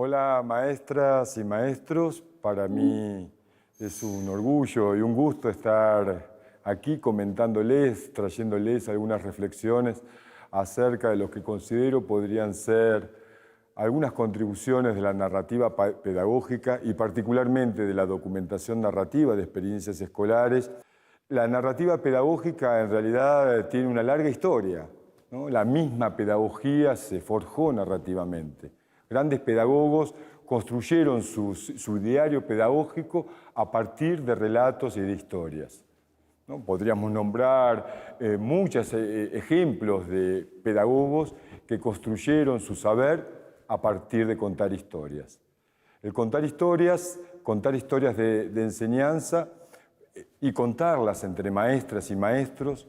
Hola maestras y maestros, para mí es un orgullo y un gusto estar aquí comentándoles, trayéndoles algunas reflexiones acerca de lo que considero podrían ser algunas contribuciones de la narrativa pedagógica y particularmente de la documentación narrativa de experiencias escolares. La narrativa pedagógica en realidad tiene una larga historia, ¿no? La misma pedagogía se forjó narrativamente. Grandes pedagogos construyeron su diario pedagógico a partir de relatos y de historias, ¿no? Podríamos nombrar muchos ejemplos de pedagogos que construyeron su saber a partir de contar historias. El contar historias de enseñanza y contarlas entre maestras y maestros,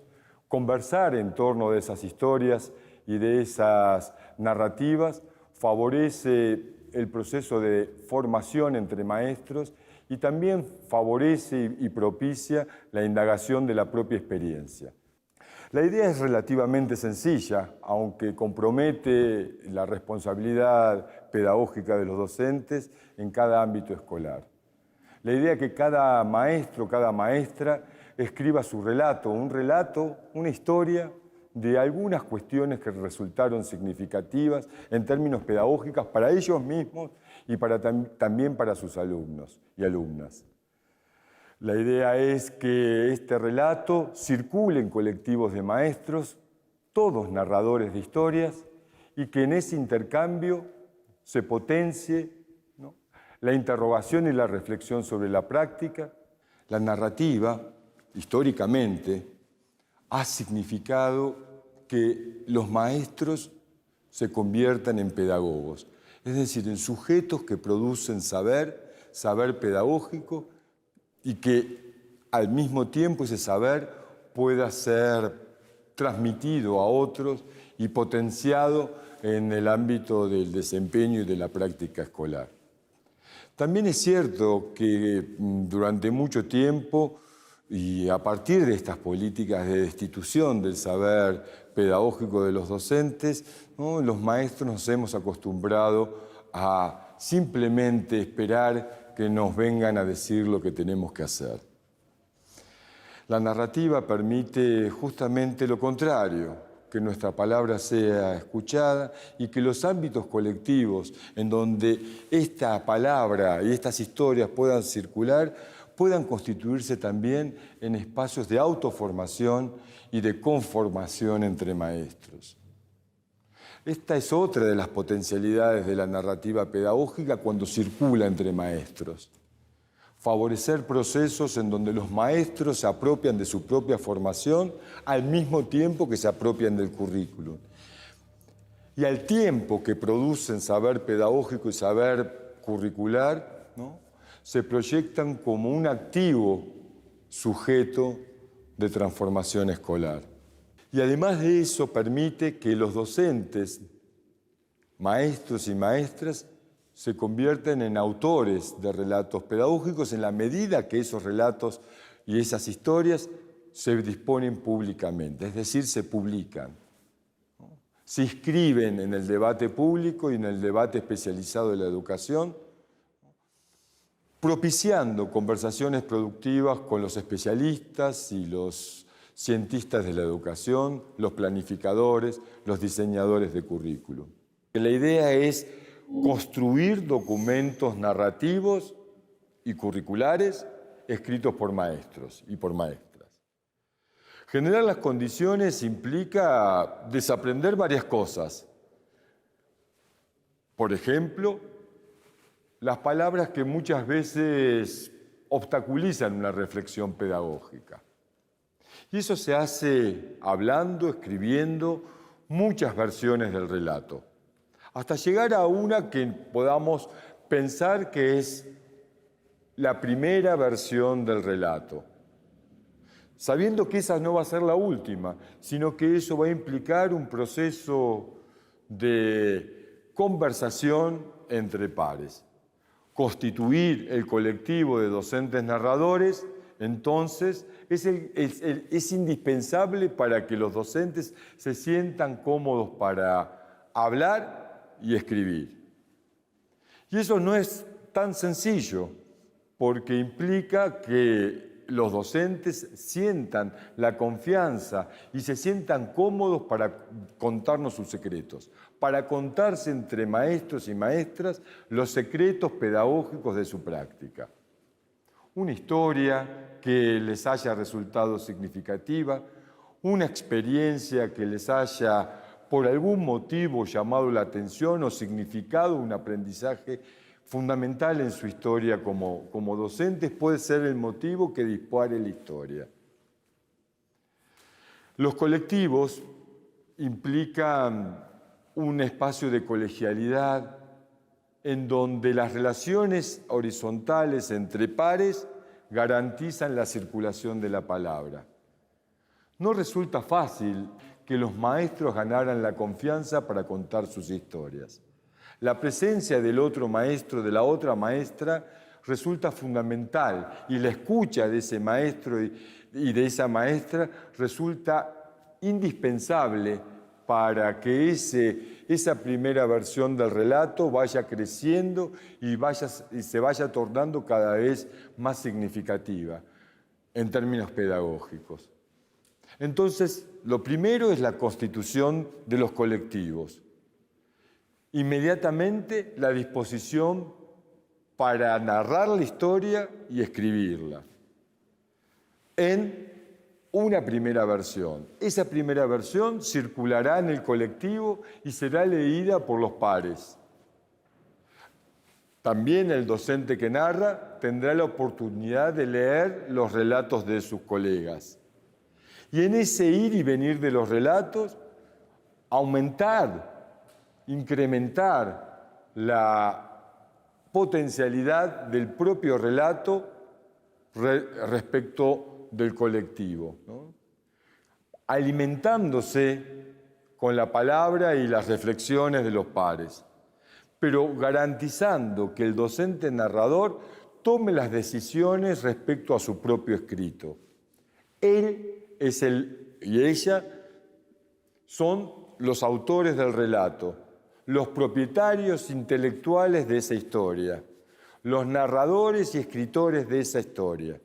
conversar en torno de esas historias y de esas narrativas, favorece el proceso de formación entre maestros y también favorece y propicia la indagación de la propia experiencia. La idea es relativamente sencilla, aunque compromete la responsabilidad pedagógica de los docentes en cada ámbito escolar. La idea es que cada maestro, cada maestra escriba su relato, una historia de algunas cuestiones que resultaron significativas en términos pedagógicos para ellos mismos y también para sus alumnos y alumnas. La idea es que este relato circule en colectivos de maestros, todos narradores de historias, y que en ese intercambio se potencie, ¿no?, la interrogación y la reflexión sobre la práctica. La narrativa, históricamente, ha significado que los maestros se conviertan en pedagogos, es decir, en sujetos que producen saber pedagógico, y que al mismo tiempo ese saber pueda ser transmitido a otros y potenciado en el ámbito del desempeño y de la práctica escolar. También es cierto que durante mucho tiempo y a partir de estas políticas de destitución del saber pedagógico de los docentes, ¿no?, los maestros nos hemos acostumbrado a simplemente esperar que nos vengan a decir lo que tenemos que hacer. La narrativa permite justamente lo contrario, que nuestra palabra sea escuchada y que los ámbitos colectivos en donde esta palabra y estas historias puedan circular, puedan constituirse también en espacios de autoformación y de conformación entre maestros. Esta es otra de las potencialidades de la narrativa pedagógica cuando circula entre maestros. Favorecer procesos en donde los maestros se apropian de su propia formación al mismo tiempo que se apropian del currículum. Y al tiempo que producen saber pedagógico y saber curricular, ¿no?, se proyectan como un activo sujeto de transformación escolar. Y además de eso permite que los docentes, maestros y maestras, se convierten en autores de relatos pedagógicos en la medida que esos relatos y esas historias se disponen públicamente, es decir, se publican, ¿no?, se inscriben en el debate público y en el debate especializado de la educación, propiciando conversaciones productivas con los especialistas y los cientistas de la educación, los planificadores, los diseñadores de currículum. La idea es construir documentos narrativos y curriculares escritos por maestros y por maestras. Generar las condiciones implica desaprender varias cosas. Por ejemplo, las palabras que muchas veces obstaculizan una reflexión pedagógica. Y eso se hace hablando, escribiendo muchas versiones del relato, hasta llegar a una que podamos pensar que es la primera versión del relato, sabiendo que esa no va a ser la última, sino que eso va a implicar un proceso de conversación entre pares. Constituir el colectivo de docentes narradores, entonces, es indispensable para que los docentes se sientan cómodos para hablar y escribir. Y eso no es tan sencillo, porque implica que los docentes sientan la confianza y se sientan cómodos para contarnos sus secretos, para contarse entre maestros y maestras los secretos pedagógicos de su práctica. Una historia que les haya resultado significativa, una experiencia que les haya por algún motivo llamado la atención o significado un aprendizaje fundamental en su historia como docentes, puede ser el motivo que dispare la historia. Los colectivos implican un espacio de colegialidad en donde las relaciones horizontales entre pares garantizan la circulación de la palabra. No resulta fácil que los maestros ganaran la confianza para contar sus historias. La presencia del otro maestro, de la otra maestra, resulta fundamental y la escucha de ese maestro y de esa maestra resulta indispensable para que esa primera versión del relato vaya creciendo y se vaya tornando cada vez más significativa en términos pedagógicos. Entonces, lo primero es la constitución de los colectivos. Inmediatamente la disposición para narrar la historia y escribirla en una primera versión. Esa primera versión circulará en el colectivo y será leída por los pares. También el docente que narra tendrá la oportunidad de leer los relatos de sus colegas. Y en ese ir y venir de los relatos, incrementar la potencialidad del propio relato respecto del colectivo, ¿no? Alimentándose con la palabra y las reflexiones de los pares, pero garantizando que el docente narrador tome las decisiones respecto a su propio escrito. Él y ella son los autores del relato, los propietarios intelectuales de esa historia, los narradores y escritores de esa historia.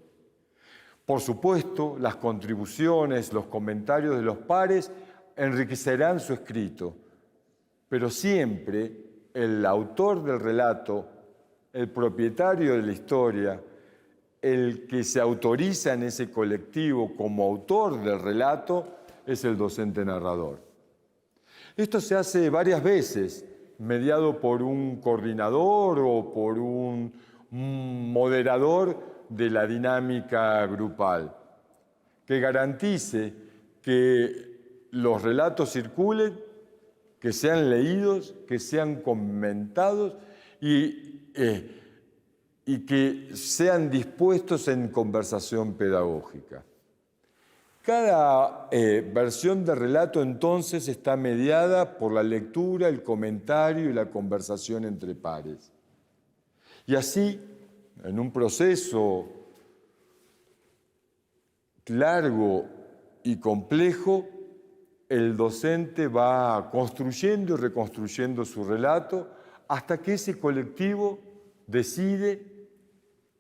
Por supuesto, las contribuciones, los comentarios de los pares enriquecerán su escrito, pero siempre el autor del relato, el propietario de la historia, el que se autoriza en ese colectivo como autor del relato, es el docente narrador. Esto se hace varias veces, mediado por un coordinador o por un moderador de la dinámica grupal, que garantice que los relatos circulen, que sean leídos, que sean comentados y que sean dispuestos en conversación pedagógica. Cada versión de relato entonces está mediada por la lectura, el comentario y la conversación entre pares. Y así, en un proceso largo y complejo, el docente va construyendo y reconstruyendo su relato hasta que ese colectivo decide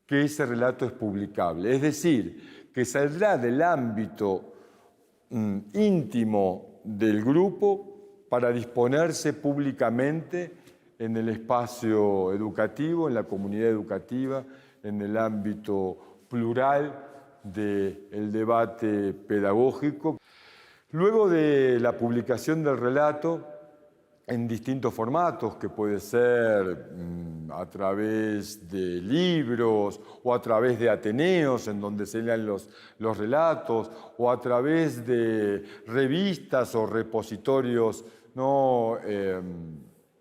que ese relato es publicable. Es decir, que saldrá del ámbito íntimo del grupo para disponerse públicamente en el espacio educativo, en la comunidad educativa, en el ámbito plural del debate pedagógico. Luego de la publicación del relato en distintos formatos, que puede ser a través de libros o a través de ateneos en donde se lean los relatos, o a través de revistas o repositorios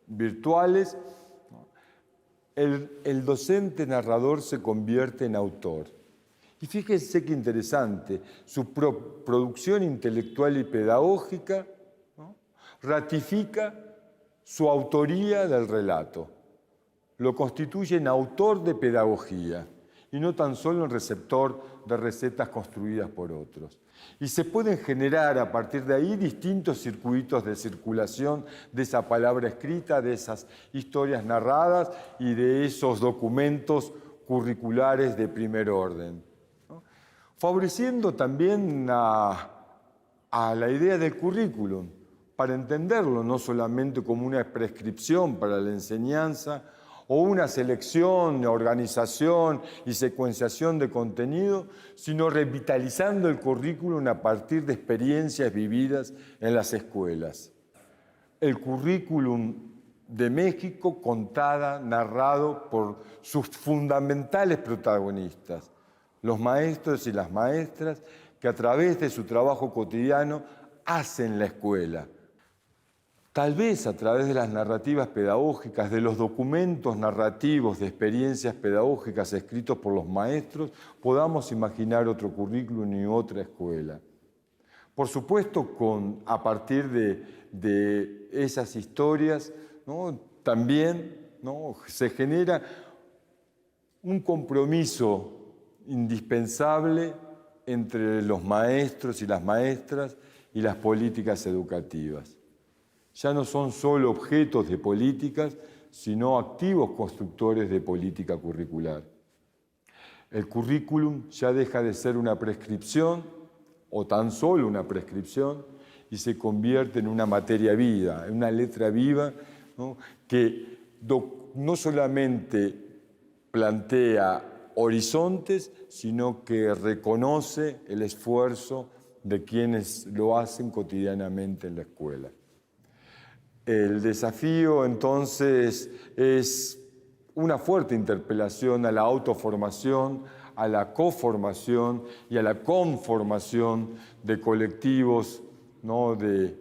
virtuales, el docente narrador se convierte en autor. Y fíjense qué interesante, su producción intelectual y pedagógica, ¿no?, ratifica su autoría del relato, lo constituye en autor de pedagogía y no tan solo en receptor de recetas construidas por otros. Y se pueden generar a partir de ahí distintos circuitos de circulación de esa palabra escrita, de esas historias narradas y de esos documentos curriculares de primer orden, ¿no? Favoreciendo también a la idea del currículum, para entenderlo no solamente como una prescripción para la enseñanza o una selección, organización y secuenciación de contenido, sino revitalizando el currículum a partir de experiencias vividas en las escuelas. El currículum de México contada, narrado por sus fundamentales protagonistas, los maestros y las maestras que a través de su trabajo cotidiano hacen la escuela. Tal vez a través de las narrativas pedagógicas, de los documentos narrativos de experiencias pedagógicas escritos por los maestros, podamos imaginar otro currículum y otra escuela. Por supuesto, a partir de esas historias, ¿no? También, ¿no? Se genera un compromiso indispensable entre los maestros y las maestras y las políticas educativas. Ya no son solo objetos de políticas, sino activos constructores de política curricular. El currículum ya deja de ser una prescripción, o tan solo una prescripción, y se convierte en una materia viva, en una letra viva, ¿no? Que no solamente plantea horizontes, sino que reconoce el esfuerzo de quienes lo hacen cotidianamente en la escuela. El desafío, entonces, es una fuerte interpelación a la autoformación, a la coformación y a la conformación de colectivos, ¿no? de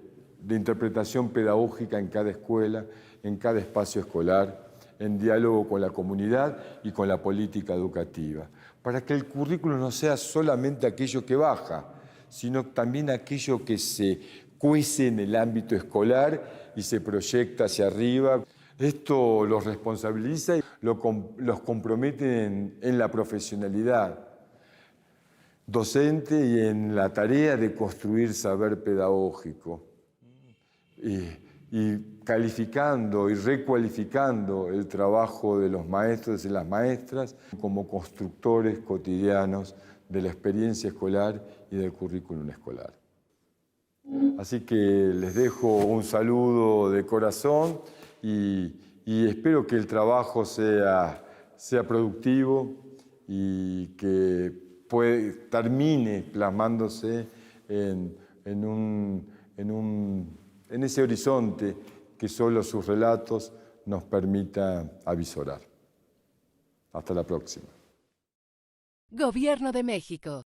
interpretación pedagógica en cada escuela, en cada espacio escolar, en diálogo con la comunidad y con la política educativa, para que el currículo no sea solamente aquello que baja, sino también aquello que se cuece en el ámbito escolar y se proyecta hacia arriba. Esto los responsabiliza y los compromete en la profesionalidad docente y en la tarea de construir saber pedagógico. Y calificando y recualificando el trabajo de los maestros y las maestras como constructores cotidianos de la experiencia escolar y del currículum escolar. Así que les dejo un saludo de corazón y espero que el trabajo sea productivo y que termine plasmándose en ese horizonte que solo sus relatos nos permitan avisorar. Hasta la próxima. Gobierno de México.